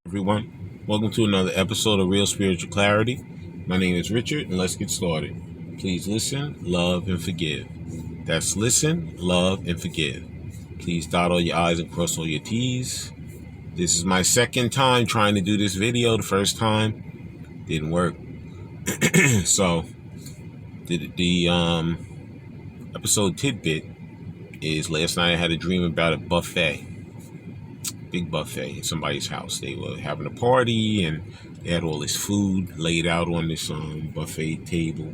Everyone. Welcome to another episode of Real Spiritual Clarity. My name is Richard, and let's get started. Please listen, love, and forgive. That's listen, love, and forgive. Please dot all your I's and cross all your T's. This is my second time trying to do this video. The first time didn't work. So the episode tidbit is last night I had a dream about a buffet. Big buffet in somebody's house. They were having a party and they had all this food laid out on this buffet table,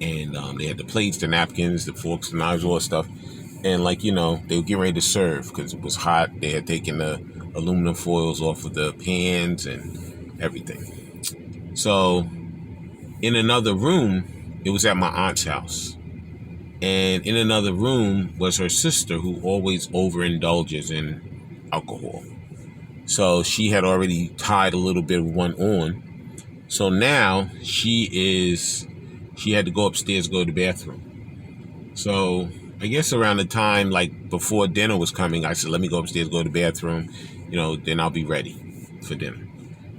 and they had the plates, the napkins, the forks, the knives, all that stuff. And they were getting ready to serve because it was hot. They had taken the aluminum foils off of the pans and everything. So in another room, it was at my aunt's house. And in another room was her sister, who always overindulges in alcohol. So she had already tied a little bit of one on. So now she had to go upstairs, go to the bathroom. So I guess around the time, like before dinner was coming, I said, let me go upstairs, go to the bathroom, then I'll be ready for dinner.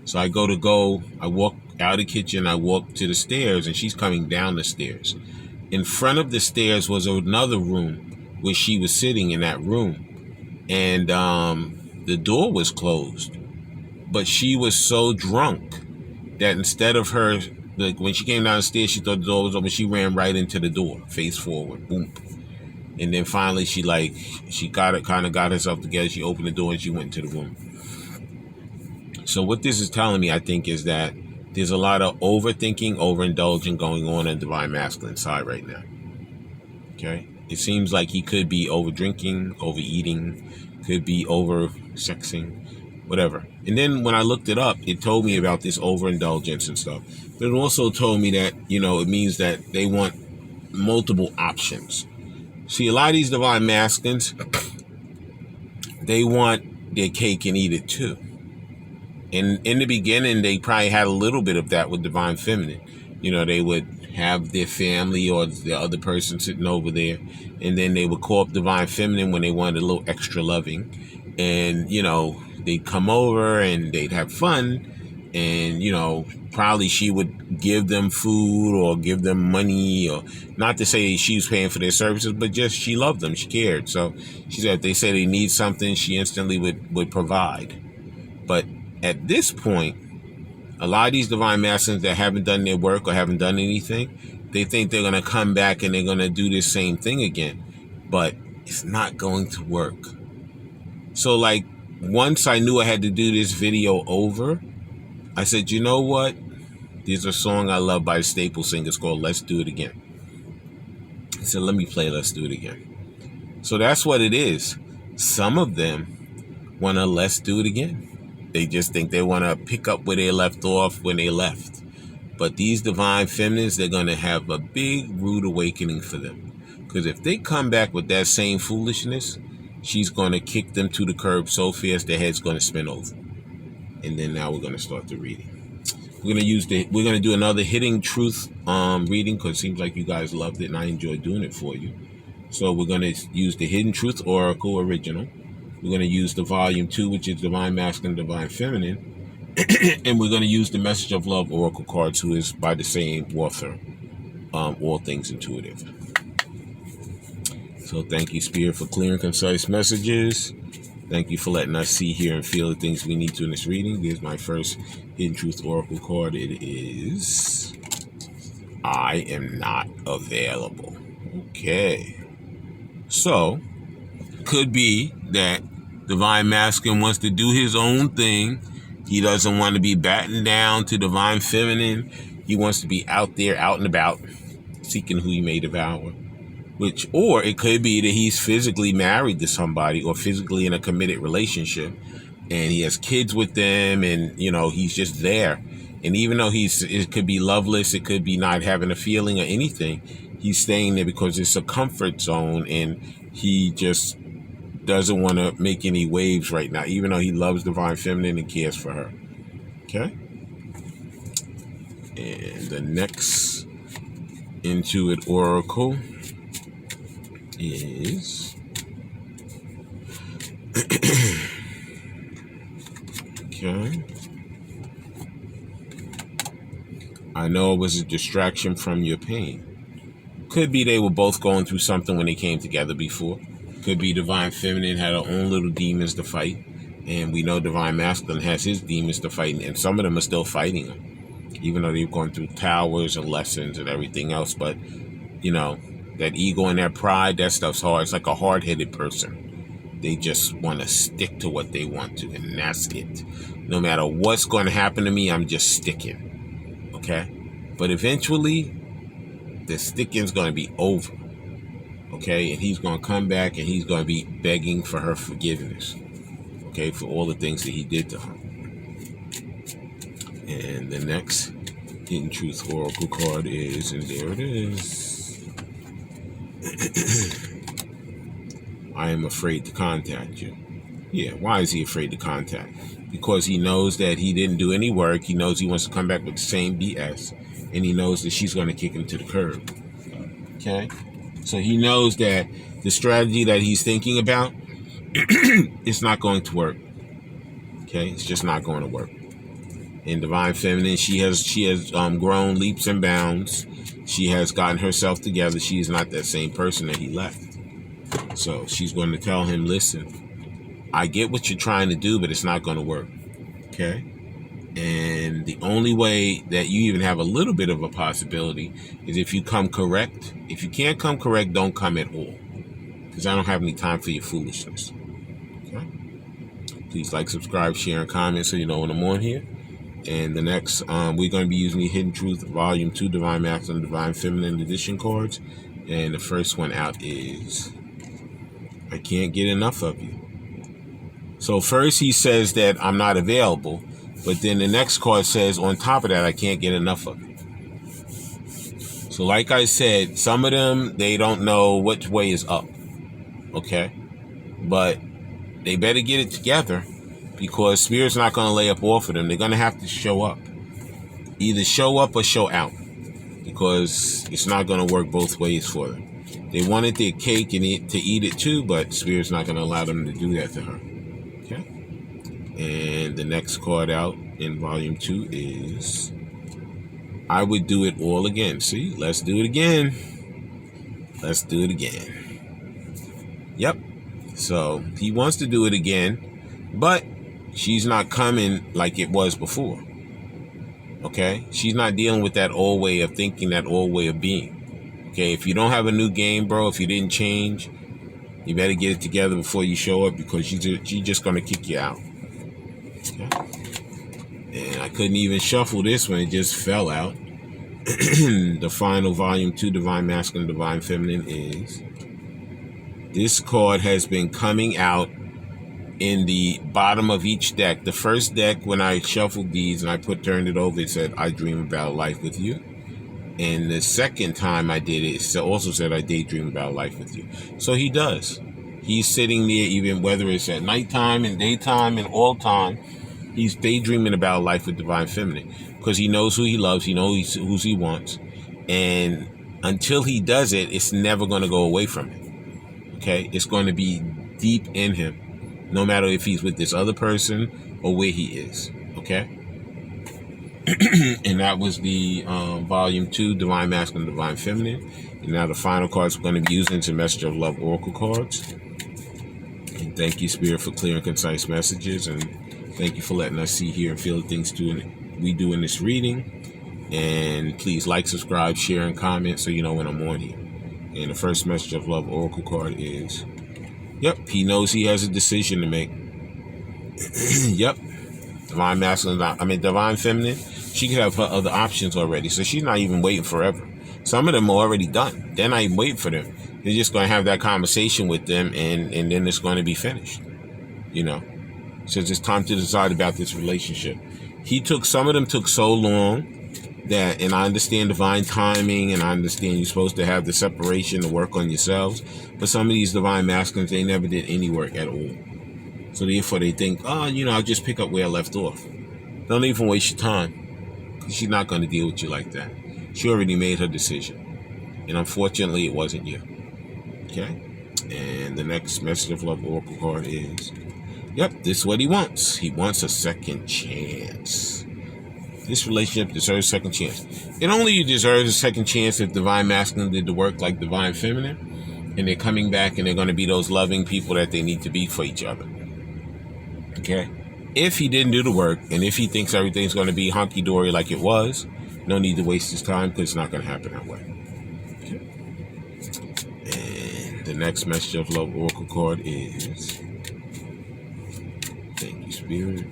So I walk out of the kitchen, I walk to the stairs, and she's coming down the stairs. In front of the stairs was another room where she was sitting in that room. And the door was closed. But she was so drunk that instead of her, when she came down the stairs, she thought the door was open. She ran right into the door, face forward, boom. And then finally she got herself together. She opened the door and she went into the room. So what this is telling me, I think, is that there's a lot of overthinking, overindulging going on in Divine Masculine side right now. Okay? It seems like he could be over drinking, overeating, could be over sexing, whatever. And then when I looked it up, it told me about this overindulgence and stuff. But it also told me that, it means that they want multiple options. See, a lot of these Divine Masculines, they want their cake and eat it too. And in the beginning, they probably had a little bit of that with Divine Feminine. They would have their family or the other person sitting over there, and then they would call up Divine Feminine when they wanted a little extra loving. And, they'd come over and they'd have fun, and, probably she would give them food or give them money, or not to say she was paying for their services, but just she loved them, she cared. So she said if they say they need something, she instantly would provide. But at this point, a lot of these Divine Masculines that haven't done their work or haven't done anything, they think they're going to come back and they're going to do this same thing again. But it's not going to work. So once I knew I had to do this video over, I said, you know what? There's a song I love by the Staple Singers called Let's Do It Again. I said, let me play Let's Do It Again. So that's what it is. Some of them want to let's do it again. They just think they want to pick up where they left off when they left. But these Divine Feminines, they're going to have a big rude awakening for them. Because if they come back with that same foolishness, she's going to kick them to the curb so fast their head's going to spin over. And then now we're going to start the reading. We're going to do another Hidden Truth reading, because it seems like you guys loved it and I enjoyed doing it for you. So we're going to use the Hidden Truth Oracle Original. We're going to use the Volume 2, which is Divine Masculine, Divine Feminine. And we're going to use the Message of Love Oracle cards, who is by the same author, All Things Intuitive. So thank you, Spirit, for clear and concise messages. Thank you for letting us see, hear, and feel the things we need to in this reading. Here's my first Hidden Truth Oracle card. It is I am not available. Okay. So, could be that Divine Masculine wants to do his own thing. He doesn't want to be battened down to Divine Feminine. He wants to be out there, out and about, seeking who he may devour. Or it could be that he's physically married to somebody or physically in a committed relationship, and he has kids with them, and he's just there. And even though it could be loveless, it could be not having a feeling or anything, he's staying there because it's a comfort zone, and he just doesn't want to make any waves right now, even though he loves Divine Feminine and cares for her. Okay? And the next Intuit Oracle is Okay. I know it was a distraction from your pain. Could be they were both going through something when they came together before. Could be Divine Feminine had her own little demons to fight. And we know Divine Masculine has his demons to fight. And some of them are still fighting them. Even though they've gone through towers and lessons and everything else. But, you know, that ego and that pride, that stuff's hard. It's like a hard-headed person. They just want to stick to what they want to. And that's it. No matter what's going to happen to me, I'm just sticking. Okay? But eventually, the sticking's going to be over. Okay? And he's going to come back and he's going to be begging for her forgiveness. Okay? For all the things that he did to her. And the next Hidden Truth Oracle card is, and there it is. I am afraid to contact you. Yeah, why is he afraid to contact? Because he knows that he didn't do any work. He knows he wants to come back with the same BS. And he knows that she's going to kick him to the curb. Okay? So he knows that the strategy that he's thinking about, it's not going to work. Okay? It's just not going to work. In Divine Feminine, she has grown leaps and bounds. She has gotten herself together. She is not that same person that he left. So she's going to tell him, listen, I get what you're trying to do, but it's not going to work. Okay? And the only way that you even have a little bit of a possibility is if you come correct. If you can't come correct, don't come at all. Because I don't have any time for your foolishness. Okay? Please like, subscribe, share, and comment so you know when I'm on here. And the next, we're going to be using the Hidden Truth Volume 2 Divine Masculine, Divine Feminine Edition cards. And the first one out is, I can't get enough of you. So first he says that I'm not available. But then the next card says, on top of that, I can't get enough of you. So like I said, some of them, they don't know which way is up. Okay? But they better get it together. Because Spirit's not going to lay up off of them. They're going to have to show up. Either show up or show out. Because it's not going to work both ways for them. They wanted their cake and to eat it too, but Spirit's not going to allow them to do that to her. Okay? And the next card out in Volume 2 is, I would do it all again. See? Let's do it again. Let's do it again. Yep. So he wants to do it again, but she's not coming like it was before. Okay? She's not dealing with that old way of thinking, that old way of being. Okay? If you don't have a new game, bro, if you didn't change, you better get it together before you show up, because she's just going to kick you out. Okay? And I couldn't even shuffle this one. It just fell out. The final Volume 2 Divine Masculine, Divine Feminine is, this card has been coming out in the bottom of each deck. The first deck, when I shuffled these and I turned it over, it said, I dream about life with you. And the second time I did it, it also said, I daydream about life with you. So he does. He's sitting there, even whether it's at nighttime and daytime and all time, he's daydreaming about life with Divine Feminine. Because he knows who he loves, he knows who he wants. And until he does it, it's never going to go away from him. Okay? It's going to be deep in him. No matter if he's with this other person or where he is. Okay? And that was the Volume 2, Divine Masculine, Divine Feminine. And now the final cards we're going to be using is the Message of Love Oracle cards. And thank you, Spirit, for clear and concise messages. And thank you for letting us see, hear, and feel the things we do in this reading. And please like, subscribe, share, and comment so you know when I'm on here. And the first Message of Love Oracle card is, yep, he knows he has a decision to make. Yep. Divine Masculine, Divine Feminine, she could have her other options already. So she's not even waiting forever. Some of them are already done. They're not even waiting for them. They're just going to have that conversation with them, and then it's going to be finished. You know? So it's time to decide about this relationship. Some of them took so long that, and I understand divine timing, and I understand you're supposed to have the separation to work on yourselves, but some of these Divine Masculines, they never did any work at all. So therefore they think, I'll just pick up where I left off. Don't even waste your time, because she's not going to deal with you like that. She already made her decision, and unfortunately it wasn't you. Okay? And the next Message of Love Oracle card is, Yep, this is what he wants. He wants a second chance. This relationship deserves a second chance. It only deserves a second chance if Divine Masculine did the work like Divine Feminine, and they're coming back and they're going to be those loving people that they need to be for each other. Okay? If he didn't do the work, and if he thinks everything's going to be hunky-dory like it was, no need to waste his time, because it's not going to happen that way. Okay? And the next message of love oracle card is, thank you, Spirit.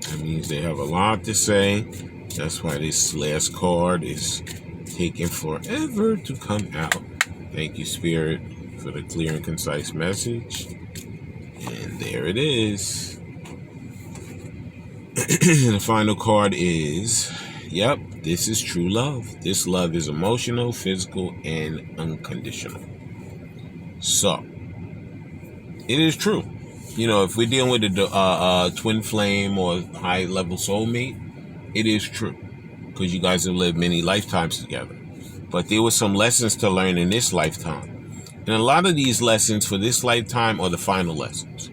That means they have a lot to say. That's why this last card is taking forever to come out. Thank you, Spirit, for the clear and concise message. And there it is. The final card is, yep, this is true love. This love is emotional, physical, and unconditional. So, it is true. You know, if we're dealing with a twin flame or high-level soulmate, it is true. Because you guys have lived many lifetimes together. But there were some lessons to learn in this lifetime. And a lot of these lessons for this lifetime are the final lessons.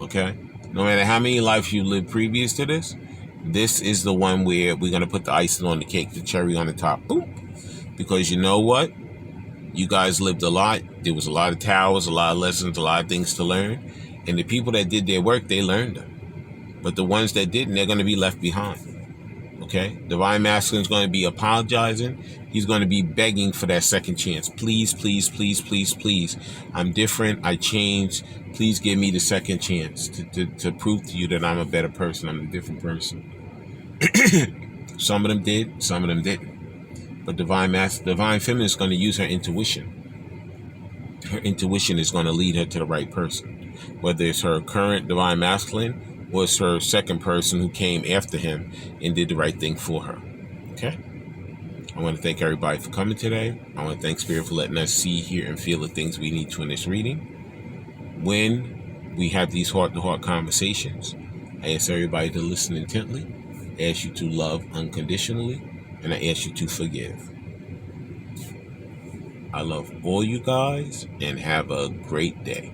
Okay? No matter how many lives you lived previous to this, this is the one where we're going to put the icing on the cake, the cherry on the top. Boom. Because you know what? You guys lived a lot. There was a lot of towers, a lot of lessons, a lot of things to learn. And the people that did their work, they learned them. But the ones that didn't, they're going to be left behind. Okay? Divine Masculine is going to be apologizing. He's going to be begging for that second chance. Please, please, please, please, please. I'm different. I changed. Please give me the second chance to prove to you that I'm a better person. I'm a different person. Some of them did. Some of them didn't. But Divine Feminine is going to use her intuition. Her intuition is going to lead her to the right person. Whether it's her current Divine Masculine or it's her second person who came after him and did the right thing for her. Okay? I want to thank everybody for coming today. I want to thank Spirit for letting us see, hear, and feel the things we need to in this reading. When we have these heart-to-heart conversations, I ask everybody to listen intently. I ask you to love unconditionally. And I ask you to forgive. I love all you guys and have a great day.